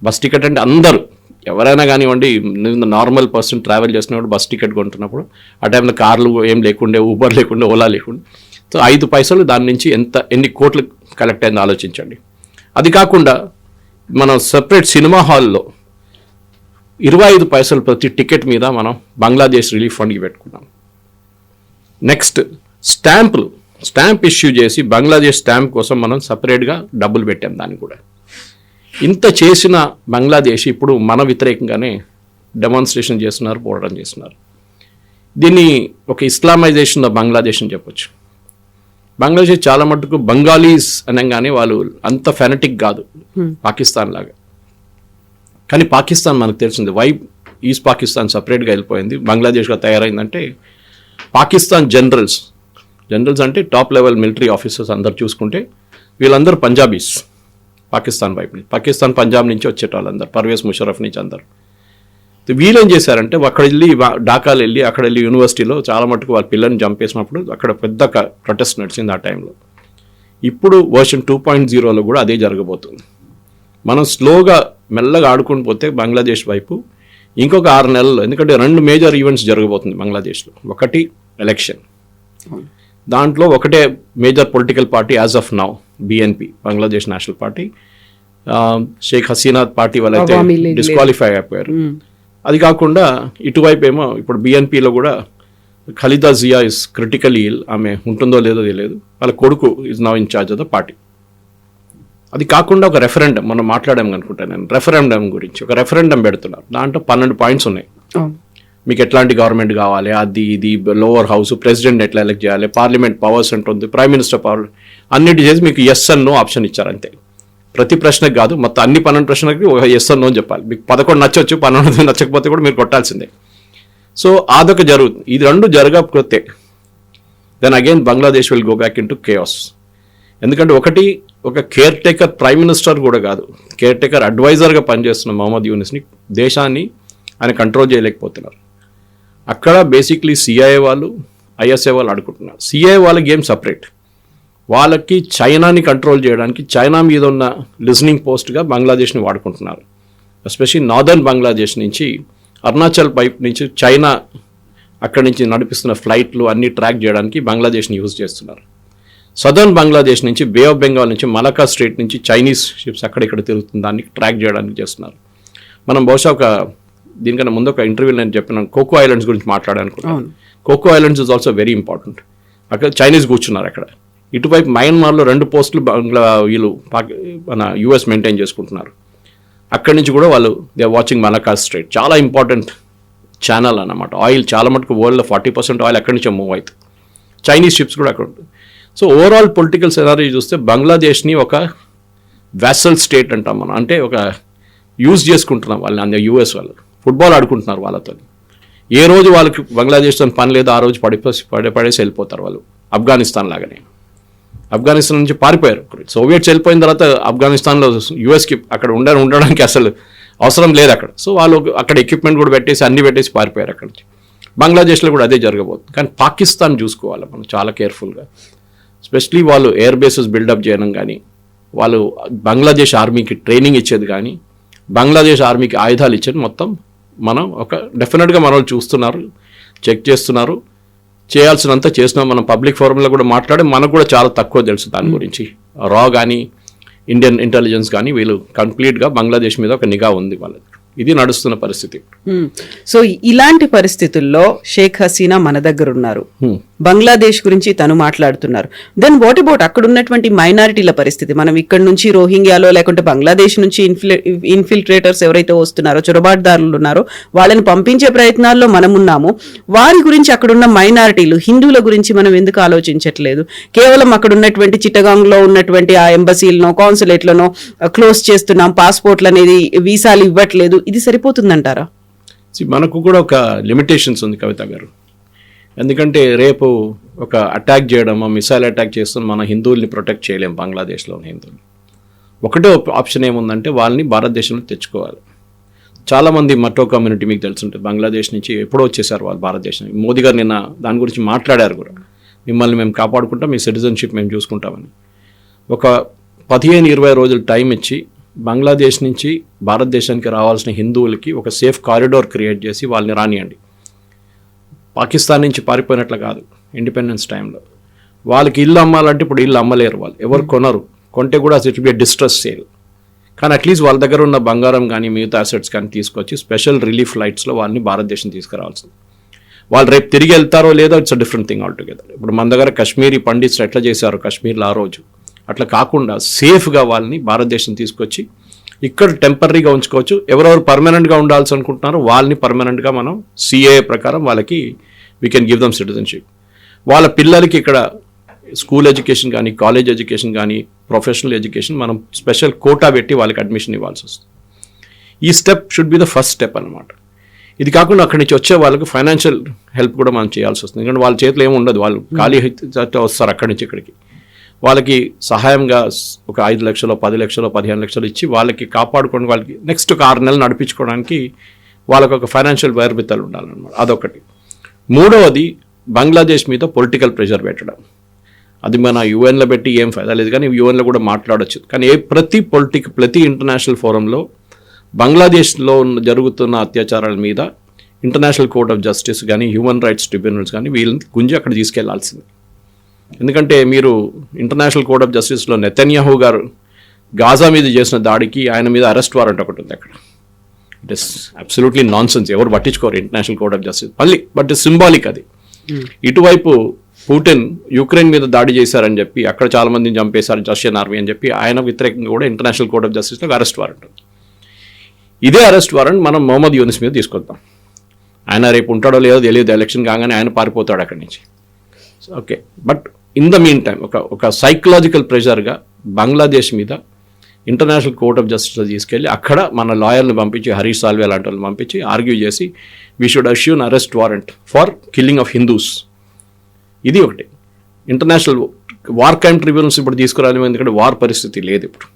బస్ టికెట్ అంటే అందరూ ఎవరైనా కానివ్వండి, నార్మల్ పర్సన్ ట్రావెల్ చేసినప్పుడు బస్ టికెట్ కొంటున్నప్పుడు ఆ టైంలో కార్లు ఏం లేకుండే, ఊబర్ లేకుండే, ఓలా లేకుండే. సో 5 పైసలు దాని నుంచి ఎన్ని కోట్లు కలెక్ట్ అయిందో ఆలోచించండి. అది కాకుండా మనం సపరేట్ సినిమా హాల్లో 25 పైసలు ప్రతి టికెట్ మీద మనం బంగ్లాదేశ్ రిలీఫ్ ఫండ్కి పెట్టుకున్నాం. నెక్స్ట్ స్టాంపులు స్టాంప్ ఇష్యూ చేసి బంగ్లాదేశ్ స్టాంప్ కోసం మనం సపరేట్గా డబ్బులు పెట్టాం దానికి కూడా. ఇంత చేసిన బంగ్లాదేశ్ ఇప్పుడు మన వ్యతిరేకంగానే డెమాన్స్ట్రేషన్ చేస్తున్నారు, పోరాటం చేస్తున్నారు. దీన్ని ఒక ఇస్లామైజేషన్ ఆఫ్ బంగ్లాదేశ్ అని చెప్పొచ్చు. బంగ్లాదేశ్ చాలా మటుకు బంగాలీస్ అనగానే వాళ్ళు అంత ఫెనటిక్ కాదు పాకిస్తాన్ లాగా. కానీ పాకిస్తాన్ మనకు తెలిసింది వై ఈస్ట్ పాకిస్తాన్ సపరేట్గా వెళ్ళిపోయింది, బంగ్లాదేశ్గా తయారైందంటే పాకిస్తాన్ జనరల్స్ అంటే టాప్ లెవెల్ మిలిటరీ ఆఫీసర్స్ అందరు చూసుకుంటే వీళ్ళందరూ పంజాబీస్. పాకిస్తాన్ వైపు నుంచి, పాకిస్తాన్ పంజాబ్ నుంచి వచ్చేటోళ్ళందరూ, పర్వేజ్ ముషరఫ్ నుంచి అందరు. వీళ్ళు ఏం చేశారంటే అక్కడ వెళ్ళి ఢాకాలు వెళ్ళి అక్కడ వెళ్ళి యూనివర్సిటీలో చాలా మటుకు వాళ్ళ పిల్లల్ని చంపేసినప్పుడు అక్కడ పెద్ద ప్రొటెస్ట్ నడిచింది ఆ టైంలో. ఇప్పుడు వర్షన్ 2.0లో కూడా అదే జరగబోతుంది. మనం స్లోగా మెల్లగా ఆడుకుని పోతే బంగ్లాదేశ్ వైపు ఇంకొక 6 నెలల్లో, ఎందుకంటే 2 మేజర్ ఈవెంట్స్ జరగబోతుంది బంగ్లాదేశ్లో. ఒకటి ఎలక్షన్, దాంట్లో ఒకటే major political party as of now BNP, Bangladesh national party. Sheikh Hasina party వాళ్ళైతే డిస్క్వాలిఫై అయిపోయారు. అది కాకుండా ఇటువైపు ఏమో ఇప్పుడు BNPలో కూడా Khaleda Zia is critical ill, ఆమె ఉంటుందో లేదో తెలియదు, వాళ్ళ కొడుకు is now in charge of the party. అది కాకుండా ఒక రెఫరెండం మనం మాట్లాడాము అనుకుంటాను నేను, రెఫరెండం గురించి ఒక రెఫరెండం పెడుతున్నారు. దాంట్లో 12 పాయింట్స్ ఉన్నాయి. మీకు ఎట్లాంటి గవర్నమెంట్ కావాలి, అది ఇది, లోవర్ హౌస్, ప్రెసిడెంట్ ఎట్లా ఎలక్ట్ చేయాలి, పార్లమెంట్ పవర్స్ ఉంటుంది, ప్రైమ్ మినిస్టర్ పవర్, అన్నిటి చేసి మీకు ఎస్ అండ్ నో ఆప్షన్ ఇచ్చారు అంతే. ప్రతి ప్రశ్నకు కాదు, మొత్తం అన్ని 12 ప్రశ్నలకి ఒక ఎస్ అండ్ నో అని చెప్పాలి. మీకు 11 నచ్చవచ్చు, 12 నచ్చకపోతే కూడా మీరు కొట్టాల్సిందే. సో అదొక జరుగుతుంది. ఇది 2 జరగకపోతే then again Bangladesh will go back in to chaos. ఎందుకంటే ఒక కేర్ టేకర్ ప్రైమ్ మినిస్టర్ కూడా కాదు, కేర్ టేకర్ అడ్వైజర్గా పనిచేస్తున్న మహమ్మద్ యూనిస్ని దేశాన్ని ఆయన కంట్రోల్ చేయలేకపోతున్నారు. అక్కడ బేసిక్లీ CIA వాళ్ళు, ISA వాళ్ళు ఆడుకుంటున్నారు. CIA వాళ్ళ గేమ్ సపరేట్. వాళ్ళకి చైనాని కంట్రోల్ చేయడానికి చైనా మీద ఉన్న లిజనింగ్ పోస్ట్గా బంగ్లాదేశ్ని వాడుకుంటున్నారు. ఎస్పెషల్లీ నార్దర్న్ బంగ్లాదేశ్ నుంచి అరుణాచల్ పైప్ నుంచి చైనా అక్కడి నుంచి నడిపిస్తున్న ఫ్లైట్లు అన్నీ ట్రాక్ చేయడానికి బంగ్లాదేశ్ని యూజ్ చేస్తున్నారు. సదర్న్ బంగ్లాదేశ్ నుంచి బే ఆఫ్ బెంగాల్ నుంచి మలకా స్ట్రేట్ నుంచి చైనీస్ షిప్స్ అక్కడిక్కడ తిరుగుతుంది, దాన్ని ట్రాక్ చేయడానికి చేస్తున్నారు. మనం బహుశా దీనికన్నా ముందు ఒక ఇంటర్వ్యూలో నేను చెప్పిన కోకో ఐలాండ్స్ గురించి మాట్లాడాలనుకుంటున్నాను. Coco islands is also very important. అక్కడ చైనీస్ కూర్చున్నారు అక్కడ. ఇటువైపు మయన్మార్లో 2 పోస్టులు వీళ్ళు మన US మెయింటైన్ చేసుకుంటున్నారు. అక్కడి నుంచి కూడా వాళ్ళు they are watching Malacca strait, చాలా ఇంపార్టెంట్ ఛానల్ అన్నమాట. ఆయిల్ చాలా మటుకు వరల్డ్లో 40% ఆయిల్ అక్కడి నుంచే మూవ్ అవుతుంది. చైనీస్ షిప్స్ కూడా అక్కడ ఉంటుంది. సో ఓవరాల్ పొలిటికల్ సెనారీ చూస్తే బంగ్లాదేశ్ని ఒక వ్యాసల్ స్టేట్ అంటాం మనం, అంటే ఒక యూజ్ చేసుకుంటున్నాం వాళ్ళని. US వాళ్ళు ఫుట్బాల్ ఆడుకుంటున్నారు వాళ్ళతో. ఏ రోజు వాళ్ళకి బంగ్లాదేశ్తో పని లేదు ఆ రోజు పడేసి వెళ్ళిపోతారు వాళ్ళు. ఆఫ్ఘనిస్తాన్ లాగానే, ఆఫ్ఘనిస్తాన్ నుంచి పారిపోయారు. సోవియట్స్ వెళ్ళిపోయిన తర్వాత ఆఫ్ఘనిస్తాన్లో USకి అక్కడ ఉండడానికి అసలు అవసరం లేదు అక్కడ. సో వాళ్ళు అక్కడ ఎక్విప్మెంట్ కూడా పెట్టేసి అన్ని పెట్టేసి పారిపోయారు అక్కడి నుంచి. బంగ్లాదేశ్లో కూడా అదే జరగబోతుంది. కానీ పాకిస్తాన్ చూసుకోవాలి మనం చాలా కేర్ఫుల్గా. ఎస్పెషలీ వాళ్ళు ఎయిర్ బేసెస్ బిల్డప్ చేయడం కానీ, వాళ్ళు బంగ్లాదేశ్ ఆర్మీకి ట్రైనింగ్ ఇచ్చేది కానీ, బంగ్లాదేశ్ ఆర్మీకి ఆయుధాలు ఇచ్చేది మొత్తం మనం డెఫినెట్గా మన వాళ్ళు చూస్తున్నారు, చెక్ చేస్తున్నారు. చేయాల్సినంత చేసినాం. మనం పబ్లిక్ ఫోరంలో కూడా మాట్లాడి మనకు కూడా చాలా తక్కువ తెలుసు దాని గురించి. రా కానీ ఇండియన్ ఇంటెలిజెన్స్ కానీ వీళ్ళు కంప్లీట్గా బంగ్లాదేశ్ మీద ఒక నిఘా ఉంది వాళ్ళది. ఇది నడుస్తున్న పరిస్థితి. సో ఇలాంటి పరిస్థితుల్లో షేక్ హసీనా మన దగ్గర ఉన్నారు, బంగ్లాదేశ్ గురించి తను మాట్లాడుతున్నారు. దెన్ వాట్ అబౌట్ అక్కడ ఉన్నటువంటి మైనారిటీల పరిస్థితి? మనం ఇక్కడ నుంచి రోహింగ్యాలో లేకుంటే బంగ్లాదేశ్ నుంచి ఇన్ఫిల్ట్రేటర్స్ ఎవరైతే వస్తున్నారో, చొరబాటుదారులు ఉన్నారో, వాళ్ళని పంపించే ప్రయత్నాల్లో మనం ఉన్నాము. వారి గురించి అక్కడున్న మైనారిటీలు హిందువుల గురించి మనం ఎందుకు ఆలోచించట్లేదు? కేవలం అక్కడ ఉన్నటువంటి చిట్టగాంగ్లో ఉన్నటువంటి ఆ ఎంబసీలనో కాన్సులేట్లనో క్లోజ్ చేస్తున్నాం, పాస్పోర్ట్లు అనేది వీసాలు ఇవ్వట్లేదు, ఇది సరిపోతుందంటారా? మనకు కూడా ఒక లిమిటేషన్స్ ఉంది కవిత గారు. ఎందుకంటే రేపు ఒక అటాక్ చేయడం, మిసైల్ అటాక్ చేస్తున్న మన హిందువుల్ని ప్రొటెక్ట్ చేయలేం. బంగ్లాదేశ్లోని హిందువులు ఒకటే ఆప్షన్ ఏముందంటే వాళ్ళని భారతదేశంలో తెచ్చుకోవాలి. చాలామంది మటో కమ్యూనిటీ మీకు తెలుసుంటుంది, బంగ్లాదేశ్ నుంచి ఎప్పుడో వచ్చేసారు వాళ్ళు భారతదేశం. మోదీ గారు నిన్న దాని గురించి మాట్లాడారు కూడా, మిమ్మల్ని మేము కాపాడుకుంటాం, మీ సిటిజన్షిప్ మేము చూసుకుంటామని. ఒక 15-20 రోజులు టైం ఇచ్చి బంగ్లాదేశ్ నుంచి భారతదేశానికి రావాల్సిన హిందువులకి ఒక సేఫ్ కారిడోర్ క్రియేట్ చేసి వాళ్ళని రానియండి. పాకిస్తాన్ నుంచి పారిపోయినట్లు కాదు. ఇండిపెండెన్స్ టైంలో వాళ్ళకి ఇల్లు అమ్మాలంటే ఇప్పుడు ఇల్లు అమ్మలేరు, వాళ్ళు ఎవరు కొనరు, కొంటే కూడా ఇట్ బి డిస్ట్రెస్ సేల్. కానీ అట్లీస్ట్ వాళ్ళ దగ్గర ఉన్న బంగారం కానీ మిగతా అసెట్స్ కానీ తీసుకొచ్చి స్పెషల్ రిలీఫ్ ఫ్లైట్స్లో వాళ్ళని భారతదేశం తీసుకురావాల్సింది. వాళ్ళు రేపు తిరిగి వెళ్తారో లేదో it's a different thing altogether. ఇప్పుడు మన దగ్గర కాశ్మీరీ పండిట్స్ ఎట్లా చేశారు కాశ్మీర్లో ఆ రోజు, అట్లా కాకుండా సేఫ్గా వాళ్ళని భారతదేశం తీసుకొచ్చి ఇక్కడ టెంపరీగా ఉంచుకోవచ్చు. ఎవరెవరు పర్మనెంట్గా ఉండాల్సి అనుకుంటున్నారో వాళ్ళని పర్మనెంట్గా మనం సిఏఏ ప్రకారం వాళ్ళకి we can give them citizenship. వాళ్ళ పిల్లలకి ఇక్కడ స్కూల్ ఎడ్యుకేషన్ కానీ, కాలేజ్ ఎడ్యుకేషన్ కానీ, ప్రొఫెషనల్ ఎడ్యుకేషన్ మనం స్పెషల్ కోటా పెట్టి వాళ్ళకి అడ్మిషన్ ఇవ్వాల్సి వస్తుంది. ఈ step should be the first step అనమాట. ఇది కాకుండా అక్కడి నుంచి వచ్చే వాళ్ళకి ఫైనాన్షియల్ హెల్ప్ కూడా మనం చేయాల్సి వస్తుంది. ఎందుకంటే వాళ్ళ చేతిలో ఏమి ఉండదు, వాళ్ళు ఖాళీ వస్తారు అక్కడి నుంచి ఇక్కడికి. వాళ్ళకి సహాయంగా ఒక 5 లక్షలు 10 లక్షలు 15 లక్షలు ఇచ్చి వాళ్ళకి కాపాడుకొని వాళ్ళకి నెక్స్ట్ ఒక 6 నెలలు నడిపించుకోవడానికి వాళ్ళకి ఒక ఫైనాన్షియల్ వైర్బిత్తలు ఉండాలన్నమాట. అదొకటి. మూడవది బంగ్లాదేశ్ మీద పొలిటికల్ ప్రెషర్ పెట్టడం. అది మన యూఎన్లో పెట్టి ఏం ఫైదా లేదు, కానీ యూఎన్లో కూడా మాట్లాడచ్చు. కానీ ప్రతి ఇంటర్నేషనల్ ఫోరంలో బంగ్లాదేశ్లో జరుగుతున్న అత్యాచారాల మీద ఇంటర్నేషనల్ కోర్ట్ ఆఫ్ జస్టిస్ కానీ, హ్యూమన్ రైట్స్ ట్రిబ్యునల్స్ కానీ వీళ్ళని గుంజి అక్కడ తీసుకెళ్లాల్సింది. ఎందుకంటే మీరు ఇంటర్నేషనల్ కోర్ట్ ఆఫ్ జస్టిస్లో నెతన్యాహు గారు గాజా మీద చేసిన దాడికి ఆయన మీద అరెస్ట్ వారెంట్ ఒకటి ఉంది అక్కడ. It is absolutely non sense, ఎవరు పట్టించుకోరు ఇంటర్నేషనల్ కోర్ట్ ఆఫ్ జస్టిస్ మళ్ళీ. బట్ సింబాలిక్ అది. ఇటువైపు పుటిన్ యుక్రెయిన్ మీద దాడి చేశారని చెప్పి అక్కడ చాలా మందిని చంపేశారు రష్యన్ ఆర్మీ అని చెప్పి ఆయన వ్యతిరేకంగా కూడా ఇంటర్నేషనల్ కోర్ట్ ఆఫ్ జస్టిస్లో అరెస్ట్ వారెంట్ ఉంది. ఇదే అరెస్ట్ వారెంట్ మనం మొహమ్మద్ యూనిస్ మీద తీసుకొద్దాం. ఆయన రేపు ఉంటాడో లేదో తెలియదు, ఎలక్షన్ కాగానే ఆయన పారిపోతాడు అక్కడి నుంచి. Okay, but in the mean time ఒక సైకలాజికల్ ప్రెషర్గా బంగ్లాదేశ్ మీద ఇంటర్నేషనల్ కోర్ట్ ఆఫ్ జస్టిస్లో తీసుకెళ్ళి అక్కడ మన లాయర్ని పంపించి, హరీష్ సాల్వే లాంటి వాళ్ళని పంపించి ఆర్గ్యూ చేసి we should issue an arrest warrant for killing of Hindus. ఇది ఒకటి. ఇంటర్నేషనల్ వార్ క్రైమ్ ట్రిబ్యునల్స్ ఇప్పుడు తీసుకురాలి, ఎందుకంటే వార్ పరిస్థితి లేదు ఇప్పుడు.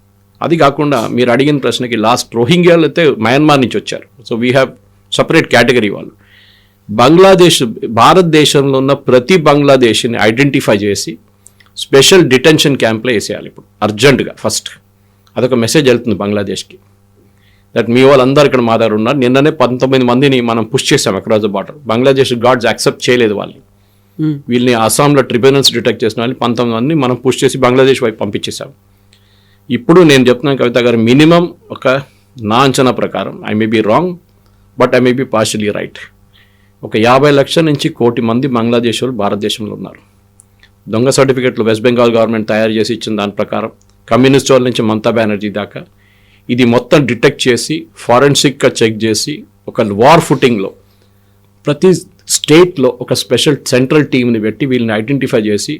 అది కాకుండా మీరు అడిగిన ప్రశ్నకి లాస్ట్ రోహింగ్యాలు అయితే మయన్మార్ నుంచి వచ్చారు. So we have separate category వాళ్ళు. భారతదేశంలో ఉన్న ప్రతి బంగ్లాదేశ్ని ఐడెంటిఫై చేసి స్పెషల్ డిటెన్షన్ క్యాంప్లో వేసేయాలి ఇప్పుడు అర్జెంటుగా. ఫస్ట్ అదొక మెసేజ్ వెళ్తుంది బంగ్లాదేశ్కి, దట్ మీ వాళ్ళందరూ ఇక్కడ మా దగ్గర ఉన్నారు. నిన్ననే 19 మందిని మనం పుష్ చేసాం across the border. Bangladesh guards accept చేయలేదు వాళ్ళని. వీళ్ళని అస్సాంలో ట్రిబ్యునల్స్ డిటెక్ట్ చేసిన వాళ్ళని 19 మందిని మనం పుష్ చేసి బంగ్లాదేశ్ వైపు పంపించేసాం. ఇప్పుడు నేను చెప్తున్నాను కవిత గారు, మినిమం ఒక నా అంచనా ప్రకారం, I may be wrong but I may be partially right, ఒక 50 లక్షల నుంచి 1 కోటి మంది బంగ్లాదేశ్ వాళ్ళు భారతదేశంలో ఉన్నారు. దొంగ సర్టిఫికెట్లు వెస్ట్ బెంగాల్ గవర్నమెంట్ తయారు చేసి ఇచ్చిన దాని ప్రకారం కమ్యూనిస్ట్ వాళ్ళ నుంచి మమతా బెనర్జీ దాకా ఇది మొత్తం డిటెక్ట్ చేసి ఫారెన్సిక్గా చెక్ చేసి ఒక వార్ ఫుటింగ్లో ప్రతి స్టేట్లో ఒక స్పెషల్ సెంట్రల్ టీమ్ని పెట్టి వీళ్ళని ఐడెంటిఫై చేసి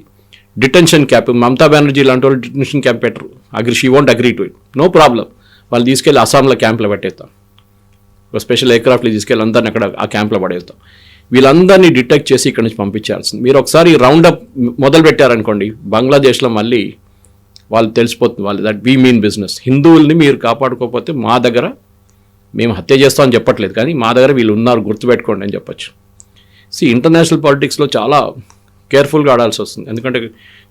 డిటెన్షన్ క్యాంప్, మమతా బెనర్జీ లాంటి వాళ్ళు డిటెన్షన్ క్యాంప్ పెట్టరు, she won't agree to it, no problem. వాళ్ళు తీసుకెళ్ళి అస్సాంలో క్యాంప్లో పెట్టేస్తాం, ఒక స్పెషల్ ఎయిర్క్రాఫ్ట్లో తీసుకెళ్ళి అందరిని అక్కడ ఆ క్యాంప్లో పడేస్తాం. వీళ్ళందరినీ డిటెక్ట్ చేసి ఇక్కడ నుంచి పంపించాల్సింది. మీరు ఒకసారి రౌండప్ మొదలు పెట్టారనుకోండి, బంగ్లాదేశ్లో మళ్ళీ వాళ్ళు తెలిసిపోతుంది వాళ్ళు దట్ వీ మీన్ బిజినెస్. హిందువుల్ని మీరు కాపాడుకోకపోతే మా దగ్గర మేము హత్య చేస్తామని చెప్పట్లేదు, కానీ మా దగ్గర వీళ్ళు ఉన్నారు గుర్తుపెట్టుకోండి అని చెప్పచ్చు. ఇంటర్నేషనల్ పాలిటిక్స్లో చాలా కేర్ఫుల్గా ఆడాల్సి వస్తుంది. ఎందుకంటే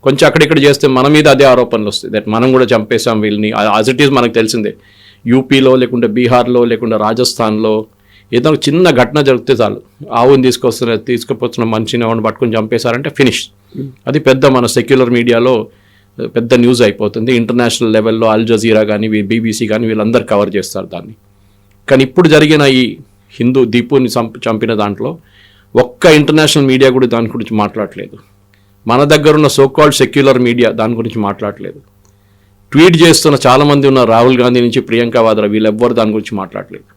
కొంచెం అక్కడిక్కడ చేస్తే మన మీద అదే ఆరోపణలు వస్తాయి, దట్ మనం కూడా చంపేసాం వీళ్ళని. యాజ్ ఇట్ ఈస్ మనకు తెలిసిందే, యూపీలో బీహార్లో రాజస్థాన్లో ఏదో చిన్న ఘటన జరిగితే చాలు, ఆవుని తీసుకుపోతున్న మనిషిని ఆవుని పట్టుకొని చంపేశారంటే ఫినిష్. అది పెద్ద మన సెక్యులర్ మీడియాలో పెద్ద న్యూస్ అయిపోతుంది. ఇంటర్నేషనల్ లెవెల్లో అల్ జజీరా కానీ బీబీసీ కానీ వీళ్ళందరూ కవర్ చేస్తారు దాన్ని. కానీ ఇప్పుడు జరిగిన ఈ హిందూ దీపుని చంపిన దాంట్లో ఒక్క ఇంటర్నేషనల్ మీడియా కూడా దాని గురించి మాట్లాడలేదు. మన దగ్గర ఉన్న సోకాల్డ్ సెక్యులర్ మీడియా దాని గురించి మాట్లాడలేదు. ట్వీట్ చేస్తున్న చాలామంది ఉన్న రాహుల్ గాంధీ నుంచి ప్రియాంక వాద్రా వీళ్ళెవ్వరు దాని గురించి మాట్లాడలేదు.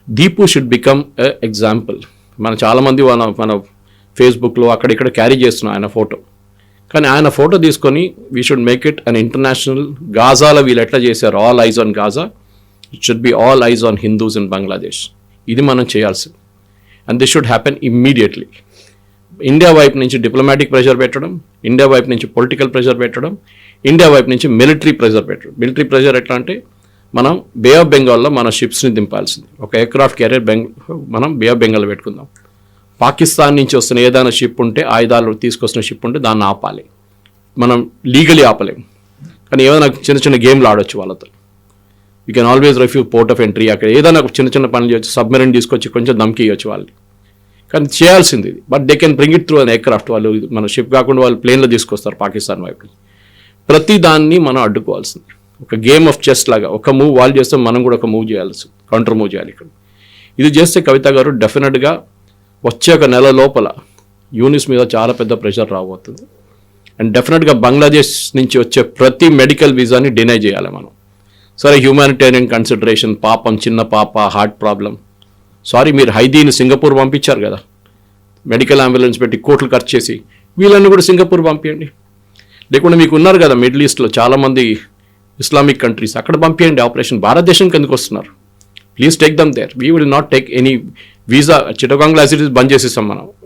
Deepu should become a example. మన చాలామంది మన ఫేస్బుక్లో అక్కడిక్కడ క్యారీ చేస్తున్నాం ఆయన ఫోటో, కానీ ఆయన ఫోటో తీసుకొని we should make it an international. గాజాలో వీళ్ళు ఎట్లా చేశారు, all eyes on Gaza, it should be all eyes on Hindus in Bangladesh. ఇది మనం చేయాల్సింది. And this should happen immediately. India వైపు నుంచి డిప్లొమాటిక్ ప్రెషర్ పెట్టడం, ఇండియా వైపు నుంచి పొలిటికల్ ప్రెషర్ పెట్టడం, ఇండియా వైపు నుంచి మిలిటరీ ప్రెషర్ పెట్టడం. మిలిటరీ ప్రెషర్ ఎట్లా అంటే, మనం బే ఆఫ్ బెంగాల్లో మన షిప్స్ని దింపాల్సింది. ఒక ఎయిర్క్రాఫ్ట్ క్యారియర్ మనం బే ఆఫ్ బెంగాల్లో పెట్టుకుందాం. పాకిస్తాన్ నుంచి వస్తున్న ఏదైనా షిప్ ఉంటే, ఆయుధాలు తీసుకొస్తున్న షిప్ ఉంటే దాన్ని ఆపాలి. మనం లీగలీ ఆపలేం, కానీ ఏదైనా చిన్న గేమ్లు ఆడొచ్చు వాళ్ళతో. You can always refuse port of entry. అక్కడ ఏదైనా చిన్న పనులు చేయొచ్చు, సబ్మెరీన్ తీసుకొచ్చి కొంచెం దమ్కి ఇవ్వచ్చు వాళ్ళని. కానీ చేయాల్సింది ఇది. But they can bring it through an aircraft. వాళ్ళు మన షిప్ కాకుండా వాళ్ళు ప్లేన్లో తీసుకొస్తారు పాకిస్తాన్ వైపు. ప్రతి దాన్ని మనం అడ్డుకోవాల్సింది. ఒక గేమ్ ఆఫ్ చెస్ లాగా ఒక మూవ్ వాళ్ళు చేస్తే మనం కూడా ఒక మూవ్ చేయాల్సి, కౌంటర్ మూవ్ చేయాలి. ఇక్కడ ఇది చేస్తే కవిత గారు డెఫినెట్గా వచ్చే ఒక నెల లోపల యూనిస్ మీద చాలా పెద్ద ప్రెషర్ రాబోతుంది. అండ్ డెఫినెట్గా బంగ్లాదేశ్ నుంచి వచ్చే ప్రతి మెడికల్ వీసాని డినై చేయాలి మనం. సరే, హ్యూమానిటేరియన్ కన్సిడరేషన్, పాపం చిన్న పాప, హార్ట్ ప్రాబ్లం, సారీ మీరు హైదీని సింగపూర్ పంపించారు కదా, మెడికల్ అంబులెన్స్ పెట్టి కోట్లు ఖర్చు చేసి, వీళ్ళని కూడా సింగపూర్ పంపించండి. లేకుండా మీకు ఉన్నారు కదా మిడిల్ ఈస్ట్లో చాలామంది ఇస్లామిక్ కంట్రీస్, అక్కడ పంపించండి ఆపరేషన్. భారతదేశంకి ఎందుకు వస్తున్నారు? Please take them there. We will not take any visa. చిటగాంగ్లో యాసిటీస్ బంద్ చేసేసాం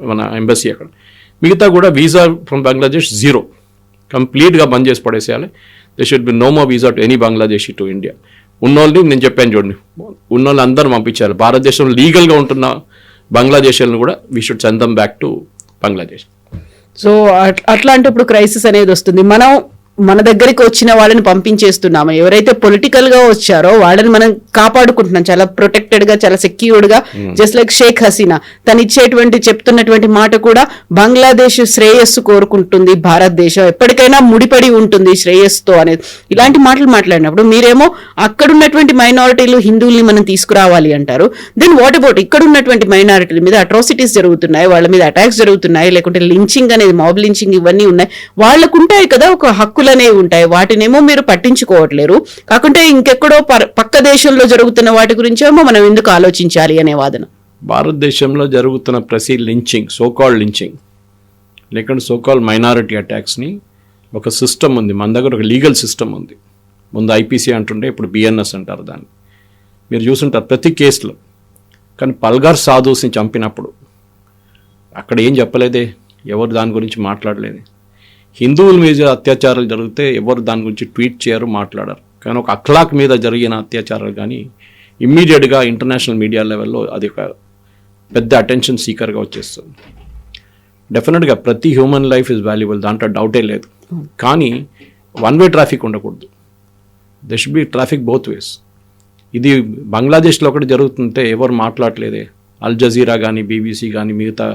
మన ఎంబసీ అక్కడ. మిగతా కూడా వీసా ఫ్రమ్ బంగ్లాదేశ్ జీరో, కంప్లీట్గా బంద్ చేసి పడేసేయాలి. They should be no more visa to any Bangladeshi to India. ఉన్నోళ్ళని నేను చెప్పాను చూడండి, ఉన్నోళ్ళు అందరూ పంపించాలి. భారతదేశంలో లీగల్గా ఉంటున్న బంగ్లాదేశీలను కూడా we should send dum back to Bangladesh. So అట్లాంటప్పుడు క్రైసిస్ అనేది వస్తుంది. మనం మన దగ్గరికి వచ్చిన వాళ్ళని పంపించేస్తున్నాము. ఎవరైతే పొలిటికల్ గా వచ్చారో వాళ్ళని మనం కాపాడుకుంటున్నాం చాలా ప్రొటెక్టెడ్ గా, చాలా సెక్యూర్డ్ గా. జస్ట్ లైక్ షేక్ హసీనా తను చెప్తున్నటువంటి మాట కూడా బంగ్లాదేశ్ శ్రేయస్సు కోరుకుంటుంది, భారతదేశం ఎప్పటికైనా ముడిపడి ఉంటుంది శ్రేయస్సుతో అనేది. ఇలాంటి మాటలు మాట్లాడినప్పుడు మీరేమో అక్కడున్నటువంటి మైనారిటీలు హిందువుల్ని మనం తీసుకురావాలి అంటారు. దెన్ వాట్ అబౌట్ ఇక్కడ ఉన్నటువంటి మైనారిటీల మీద అట్రాసిటీస్ జరుగుతున్నాయి, వాళ్ళ మీద అటాక్స్ జరుగుతున్నాయి, లేకుంటే లించింగ్ అనేది, మాబ్ లించింగ్ ఇవన్నీ ఉన్నాయి. వాళ్ళకు ఉంటాయి కదా ఒక హక్కులు అనేవి ఉంటాయి, వాటినేమో మీరు పట్టించుకోవట్లేరు. కాకుంటే ఇంకెక్కడో పక్క దేశంలో జరుగుతున్న వాటి గురించేమో మనం ఎందుకు ఆలోచించాలి అనే వాదన. భారతదేశంలో జరుగుతున్న ప్రతి లించింగ్, సోకాల్డ్ లించింగ్ లేకుంటే సోకాల్డ్ మైనారిటీ అటాక్స్ని ఒక సిస్టమ్ ఉంది మన దగ్గర, ఒక లీగల్ సిస్టమ్ ఉంది. ముందు ఐపీసీ అంటుండే, ఇప్పుడు బిఎన్ఎస్ అంటారు దాన్ని. మీరు చూసుంటారు ప్రతి కేసులో. కానీ పల్గార్ సాధుస్ని చంపినప్పుడు అక్కడ ఏం చెప్పలేదే, ఎవరు దాని గురించి మాట్లాడలేదు. హిందువుల మీద అత్యాచారాలు జరిగితే ఎవరు దాని గురించి ట్వీట్ చేయరు, మాట్లాడరు. కానీ ఒక అఖ్లాక్ మీద జరిగిన అత్యాచారాలు కానీ ఇమ్మీడియట్గా ఇంటర్నేషనల్ మీడియా లెవెల్లో అది ఒక పెద్ద అటెన్షన్ సీకర్గా వచ్చేస్తుంది. డెఫినెట్గా ప్రతి హ్యూమన్ లైఫ్ ఇస్ వాల్యుబుల్, దాంట్లో డౌటే లేదు. కానీ వన్ వే ట్రాఫిక్ ఉండకూడదు. They should B traffic both ways. ఇది బంగ్లాదేశ్లో ఒకటి జరుగుతుంటే ఎవరు మాట్లాడలేదే. అల్ జజీరా కానీ, బీబీసీ కానీ, మిగతా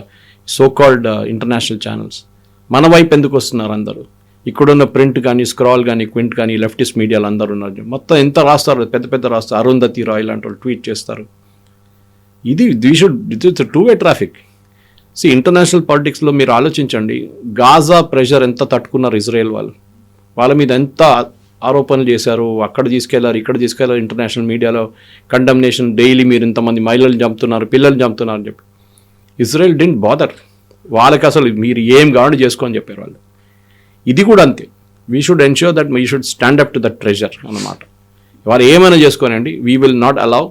సోకాల్డ్ ఇంటర్నేషనల్ ఛానల్స్ మన వైపు ఎందుకు వస్తున్నారు అందరూ? ఇక్కడున్న ప్రింట్ కానీ, స్క్రాల్ కానీ, క్వింట్ కానీ, లెఫ్టిస్ట్ మీడియాలు అందరూ ఉన్నారు. మొత్తం ఎంత రాస్తారు, పెద్ద పెద్ద రాస్తారు. అరుంధతి రాయ్ లాంటి వాళ్ళు ట్వీట్ చేస్తారు. ఇది టూ వే ట్రాఫిక్. ఇంటర్నేషనల్ పాలిటిక్స్లో మీరు ఆలోచించండి, గాజా ప్రెషర్ ఎంత తట్టుకున్నారు ఇజ్రాయెల్ వాళ్ళు. వాళ్ళ మీద ఎంత ఆరోపణలు చేశారు, అక్కడ తీసుకెళ్లారు, ఇక్కడ తీసుకెళ్లారు. ఇంటర్నేషనల్ మీడియాలో కండమ్నేషన్ డైలీ, మీరు ఇంతమంది మహిళలు చంపుతున్నారు, పిల్లలు చంపుతున్నారు అని చెప్పి. Israel didn't bother. వాళ్ళకి అసలు మీరు ఏం కావాలని చేసుకోని చెప్పారు వాళ్ళు. ఇది కూడా అంతే. We should ensure that we should stand up to that pressure అన్నమాట. వాళ్ళు ఏమైనా చేసుకోనండి, వీ విల్ నాట్ అలౌ.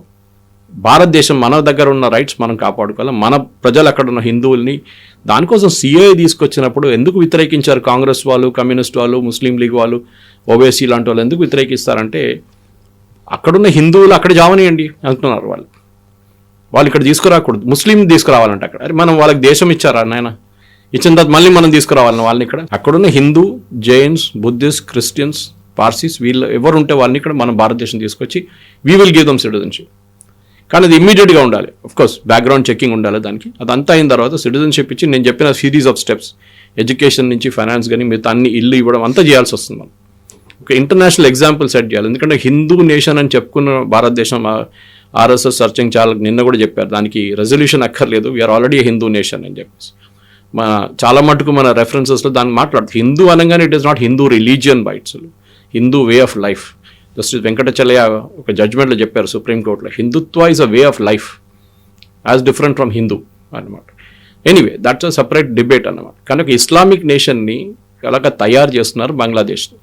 భారతదేశం మన దగ్గర ఉన్న రైట్స్ మనం కాపాడుకోవాలి. మన ప్రజలు అక్కడ ఉన్న హిందువుల్ని, దానికోసం సిఏఏ తీసుకొచ్చినప్పుడు ఎందుకు వ్యతిరేకించారు కాంగ్రెస్ వాళ్ళు, కమ్యూనిస్ట్ వాళ్ళు, ముస్లిం లీగ్ వాళ్ళు, ఓవైసీ లాంటి వాళ్ళు ఎందుకు వ్యతిరేకిస్తారంటే అక్కడున్న హిందువులు అక్కడ జావనియండి అంటున్నారు వాళ్ళు. వాళ్ళు ఇక్కడ తీసుకురాకూడదు, ముస్లిం తీసుకురావాలంటే అక్కడ. అరే మనం వాళ్ళకి దేశం ఇచ్చారా నాయన? ఇచ్చిన తర్వాత మళ్ళీ మనం తీసుకురావాలని వాళ్ళని ఇక్కడ. అక్కడున్న హిందూ, జైన్స్, బుద్ధిస్ట్, క్రిస్టియన్స్, పార్సీస్ వీళ్ళు ఎవరు ఉంటే వాళ్ళని ఇక్కడ మనం భారతదేశం తీసుకొచ్చి we will give them citizenship. కానీ అది ఇమ్మీడియట్గా ఉండాలి. కోర్స్ బ్యాక్గ్రౌండ్ చెకింగ్ ఉండాలి దానికి. అదంతా అయిన తర్వాత సిటిజన్షిప్ ఇచ్చి నేను చెప్పిన సిరీస్ ఆఫ్ స్టెప్స్, ఎడ్యుకేషన్ నుంచి ఫైనాన్స్ కానీ మిగతా అన్ని, ఇల్లు ఇవ్వడం అంతా చేయాల్సి వస్తుంది. మనం ఒక ఇంటర్నేషనల్ ఎగ్జాంపుల్ సెట్ చేయాలి. ఎందుకంటే హిందూ నేషన్ అని చెప్పుకున్న భారతదేశం, ఆర్ఎస్ఎస్ సర్చింగ్ చాలా నిన్న కూడా చెప్పారు, దానికి రెజల్యూషన్ అక్కర్లేదు, వీఆర్ ఆల్రెడీ హిందూ నేషన్ అని చెప్పేసి. చాలా మటుకు మన రెఫరెన్సెస్లో దాన్ని మాట్లాడుతుంది. హిందూ అనగానే it is not Hindu religion బైట్స్, Hindu way of life. Justice Venkatachaliah ఒక జడ్జ్మెంట్లో చెప్పారు సుప్రీంకోర్టులో, Hindutva is a way of life as different from Hindu అన్నమాట. Anyway that's a separate debate అన్నమాట. కనుక ఇస్లామిక్ నేషన్ని అలాగ తయారు చేస్తున్నారు బంగ్లాదేశ్ని.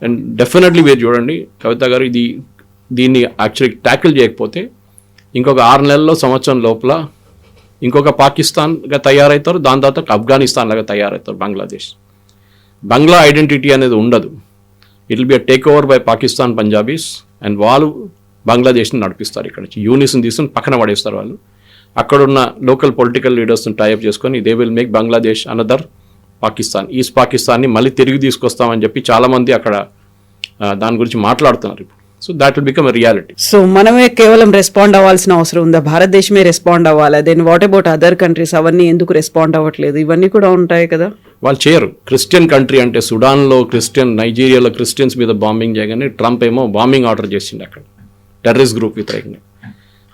అండ్ డెఫినెట్లీ మీరు చూడండి కవిత గారు, దీన్ని యాక్చువల్లీ ట్యాకిల్ చేయకపోతే ఇంకొక 6 నెలల్లో, సంవత్సరం లోపల ఇంకొక పాకిస్తాన్గా తయారవుతారు. దాని తర్వాత ఆఫ్ఘనిస్తాన్ లాగా తయారవుతారు బంగ్లాదేశ్. బంగ్లా ఐడెంటిటీ అనేది ఉండదు. It will be a take over by Pakistan Punjabis. And వాళ్ళు బంగ్లాదేశ్ని నడిపిస్తారు. ఇక్కడ నుంచి యూనిస్ని తీసుకుని పక్కన పడేస్తారు వాళ్ళు. అక్కడున్న లోకల్ పొలిటికల్ లీడర్స్ని టైఅప్ చేసుకొని they will make Bangladesh another Pakistan, east పాకిస్తాన్ని మళ్ళీ తిరిగి తీసుకొస్తామని చెప్పి చాలామంది అక్కడ దాని గురించి మాట్లాడుతున్నారు ఇప్పుడు. So that will become a reality. So మనమే కేవలం రెస్పాండ్ అవ్వాల్సిన అవసరం ఉందా? భారతదేశమే రెస్పాండ్ అవ్వాలా? Then what about other countries? అవన్నీ ఎందుకు రెస్పాండ్ అవ్వట్లేదు? ఇవన్నీ కూడా ఉంటాయి కదా. వాళ్ళు చేయరు. క్రిస్టియన్ కంట్రీ అంటే సుడాన్లో క్రిస్టియన్, నైజీరియాలో క్రిస్టియన్స్ మీద బాంబింగ్ చేయగానే ట్రంప్ ఏమో బాంబింగ్ ఆర్డర్ చేసిండు అక్కడ, టెర్రరిస్ట్ గ్రూప్ వ్యతిరేకంగా.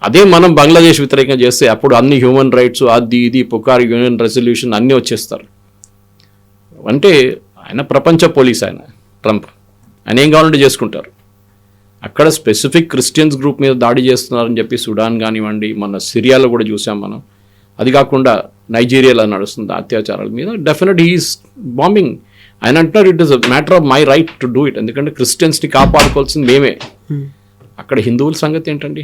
అదే మనం బంగ్లాదేశ్ వ్యతిరేకంగా చేస్తే అప్పుడు అన్ని హ్యూమన్ రైట్స్ అది ఇది పుకార్ యూనియన్ రెజల్యూషన్ అన్నీ వచ్చేస్తారు. అంటే ఆయన ప్రపంచ పోలీస్, ఆయన ట్రంప్, ఆయన ఏం కావాలంటే చేసుకుంటారు. అక్కడ స్పెసిఫిక్ క్రిస్టియన్స్ గ్రూప్ మీద దాడి చేస్తున్నారని చెప్పి సుడాన్ కానివ్వండి, మన సిరియాలో కూడా చూసాం మనం. అది కాకుండా నైజీరియాలో నడుస్తుంది అత్యాచారాల మీద. Definite is bombing. ఆయన అంటున్నారు it is a matter of my right to do it, ఎందుకంటే క్రిస్టియన్స్ని కాపాడుకోవాల్సింది మేమే. అక్కడ హిందువుల సంగతి ఏంటండి?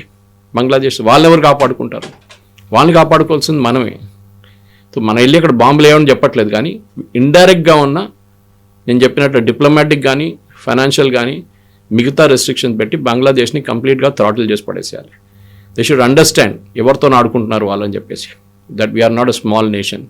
బంగ్లాదేశ్ వాళ్ళెవరు కాపాడుకుంటారు? వాళ్ళని కాపాడుకోవాల్సింది మనమే. సో మన వెళ్ళి అక్కడ బాంబులు లేవని చెప్పట్లేదు, కానీ ఇండైరెక్ట్గా ఉన్న నేను చెప్పినట్టు డిప్లొమాటిక్ కానీ ఫైనాన్షియల్ కానీ మిగతా రెస్ట్రిక్షన్స్ పెట్టి బంగ్లాదేశ్ని కంప్లీట్గా థ్రాటిల్ చేసి పడేసేయాలి. దే షుడ్ అండర్స్టాండ్ ఎవరితో ఆడుకుంటున్నారు వాళ్ళని చెప్పేసి, that we're not a small nation,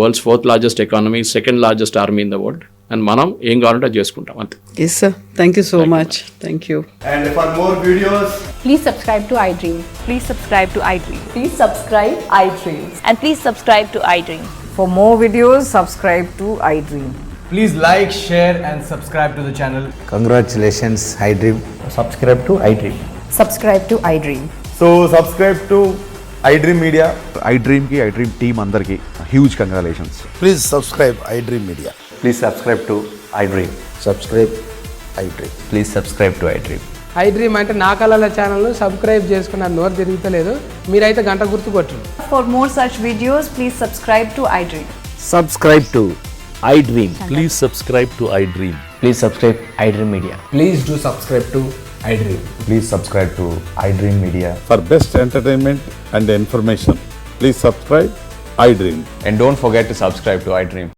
world's 4th largest economy, 2nd largest army in the world, and మనం ఏం కావాలంటే అది చేసుకుంటాం అంతే. Yes sir, thank you so much. Thank you. And for more videos, Please subscribe to iDream. Please subscribe to iDream. Please subscribe iDream. And please subscribe to iDream. For more videos, subscribe to iDream. please like, share and subscribe to the channel. Congratulations, iDream. subscribe to iDream. Subscribe to iDream. So subscribe to iDream Media. iDream ki iDream team andarki huge congratulations. Please subscribe iDream Media. Please subscribe to iDream. Subscribe iDream. Please subscribe to iDream. iDream అంటే నా కళల channel subscribe చేసుకున్న నోరు తిరుగుతలేదు, మీరైతే గంట గుర్తు కొట్టండి. For more such videos, please subscribe to iDream. Subscribe to iDream. Please subscribe to iDream. Please subscribe iDream Media. Please do subscribe to iDream. Please subscribe to iDream Media. For best entertainment and information, please subscribe iDream. And don't forget to subscribe to iDream.